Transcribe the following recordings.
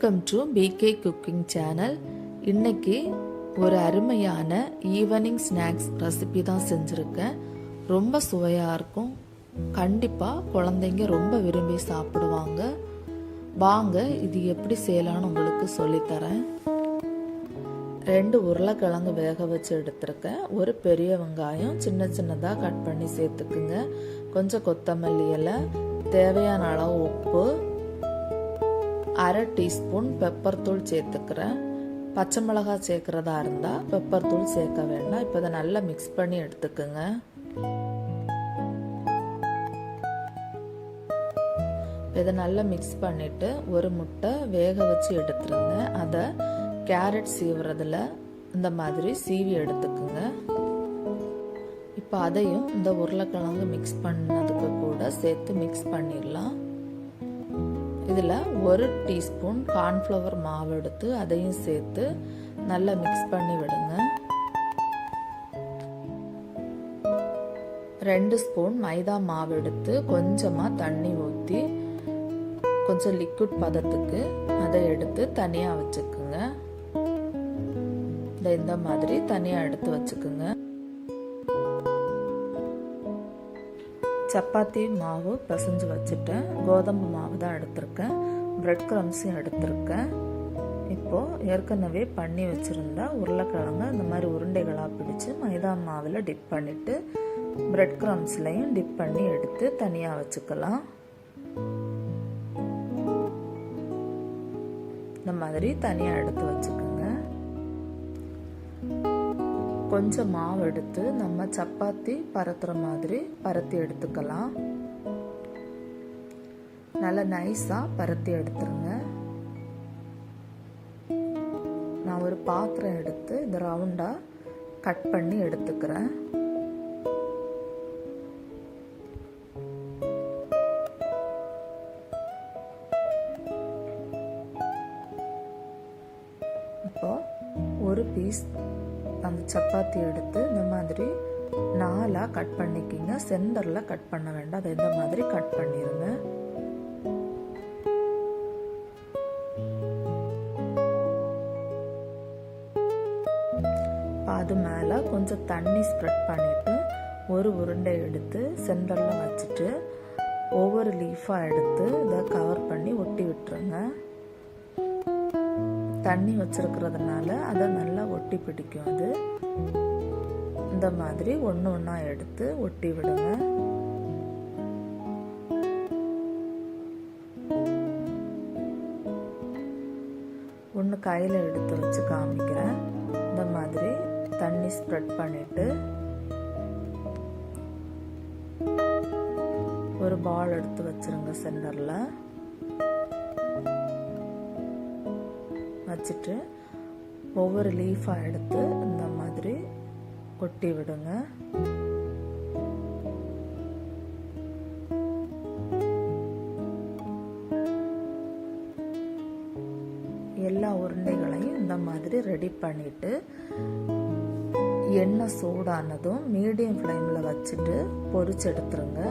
Welcome to PK cooking channel. இன்னைக்கு ஒரு அருமையான ஈவினிங் ஸ்நாக்ஸ் ரெசிபி தான் செஞ்சுருக்கேன். ரொம்ப சுவையாக இருக்கும். கண்டிப்பாக குழந்தைங்க ரொம்ப விரும்பி சாப்பிடுவாங்க. வாங்க இது எப்படி செய்யலான்னு உங்களுக்கு சொல்லித்தரேன். 2 உருளைக்கிழங்கு வேக வச்சு எடுத்துருக்கேன். ஒரு பெரிய வெங்காயம் சின்ன சின்னதாக கட் பண்ணி சேர்த்துக்குங்க. கொஞ்சம் கொத்தமல்லி இலை, தேவையான அளவு உப்பு, 1/2 டீஸ்பூன் பெப்பர் தூள் சேர்த்துக்கிறேன். பச்சை மிளகாய் சேர்க்குறதா இருந்தால் பெப்பர் தூள் சேர்க்க வேண்டாம். இப்போ இதை நல்லா மிக்ஸ் பண்ணி எடுத்துக்குங்க. இதை நல்லா மிக்ஸ் பண்ணிவிட்டு ஒரு முட்டை வேக வச்சு எடுத்துருங்க. அதை கேரட் சீவுறதுல இந்த மாதிரி சீவி எடுத்துக்குங்க. இப்போ அதையும் இந்த உருளைக்கிழங்கு மிக்ஸ் பண்ணதுக்கு கூட சேர்த்து மிக்ஸ் பண்ணிடலாம். இதில் 1 டீஸ்பூன் கார்ன்ஃப்ளவர் மாவு எடுத்து அதையும் சேர்த்து நல்லா மிக்ஸ் பண்ணி விடுங்க. 2 ஸ்பூன் மைதா மாவு எடுத்து கொஞ்சமாக தண்ணி ஊற்றி கொஞ்சம் லிக்விட் பதத்துக்கு அதை எடுத்து தனியாக வச்சுக்குங்க. இந்த மாதிரி தனியாக எடுத்து வச்சுக்குங்க. சப்பாத்தி மாவு பிசைஞ்சு வச்சுட்டேன். கோதுமை மாவு தான் எடுத்திருக்கேன். பிரெட் க்ரம்ஸும் எடுத்திருக்கேன். இப்போது ஏற்கனவே பண்ணி வச்சுருந்தா உருளைக்கிழங்கு இந்த மாதிரி உருண்டைகளாக பிடிச்சி மைதா மாவில் டிப் பண்ணிவிட்டு பிரெட் க்ரம்ஸ்லையும் டிப் பண்ணி எடுத்து தனியாக வச்சுக்கலாம். இந்த மாதிரி தனியாக எடுத்து வச்சுக்கோங்க. கொஞ்சம் மாவு எடுத்து நம்ம சப்பாத்தி பரத்துற மாதிரி பரத்தி எடுத்துக்கலாம். நல்லா நைஸாக பரத்தி எடுத்துருங்க. நான் ஒரு பாத்திரம் எடுத்து இந்த ரவுண்டாக கட் பண்ணி எடுத்துக்கிறேன். இப்போ ஒரு பீஸ் அந்த சப்பாத்தி எடுத்து இந்த மாதிரி 4 கட் பண்ணிக்கிங்க. சென்டரில் கட் பண்ண வேண்டாம். அதை இந்த மாதிரி கட் பண்ணிடுங்க. அது மேலே கொஞ்சம் தண்ணி ஸ்ப்ரெட் பண்ணிவிட்டு ஒரு உருண்டை எடுத்து சென்டரில் வச்சுட்டு ஒவ்வொரு லீஃபாக எடுத்து இதை கவர் பண்ணி ஒட்டி விட்டுருங்க. தண்ணி வச்சிருக்கிறதுனால அதை நல்லா ஒட்டி பிடிக்கும். அது இந்த மாதிரி ஒன்று ஒன்றா எடுத்து ஒட்டி விடுங்க. ஒன்று கையில் எடுத்து வச்சு காமிக்கிறேன். இந்த மாதிரி தண்ணி ஸ்ப்ரெட் பண்ணிட்டு ஒரு பால் எடுத்து வச்சிருங்க. சென்டரில் வச்சுட்டு ஒவ்வொரு லீஃபாக எடுத்து இந்த மாதிரி கொட்டி விடுங்க. எல்லா உருண்டைகளையும் இந்த மாதிரி ரெடி பண்ணிட்டு எண்ணெய் சூடானதும் மீடியம் ஃப்ளேமில் வச்சுட்டு பொரிச்சு எடுத்துருங்க.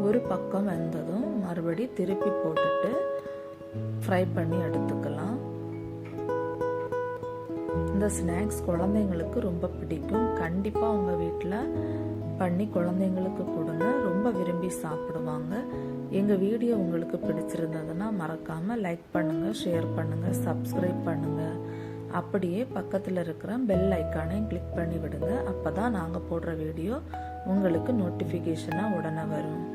ஒரு பக்கம் வெந்ததும் மறுபடி திருப்பி போட்டுட்டு ஃப்ரை பண்ணி எடுத்துக்கலாம். இந்த ஸ்நாக்ஸ் குழந்தைங்களுக்கு ரொம்ப பிடிக்கும். கண்டிப்பாக உங்கள் வீட்டில் பண்ணி குழந்தைங்களுக்கு கொடுங்க. ரொம்ப விரும்பி சாப்பிடுவாங்க. எங்கள் வீடியோ உங்களுக்கு பிடிச்சிருந்ததுன்னா மறக்காமல் லைக் பண்ணுங்கள், ஷேர் பண்ணுங்கள், சப்ஸ்கிரைப் பண்ணுங்கள். அப்படியே பக்கத்தில் இருக்கிற பெல் ஐக்கானையும் கிளிக் பண்ணி விடுங்க. அப்போ தான் நாங்கள் போடுற வீடியோ உங்களுக்கு நோட்டிஃபிகேஷனாக உடனே வரும்.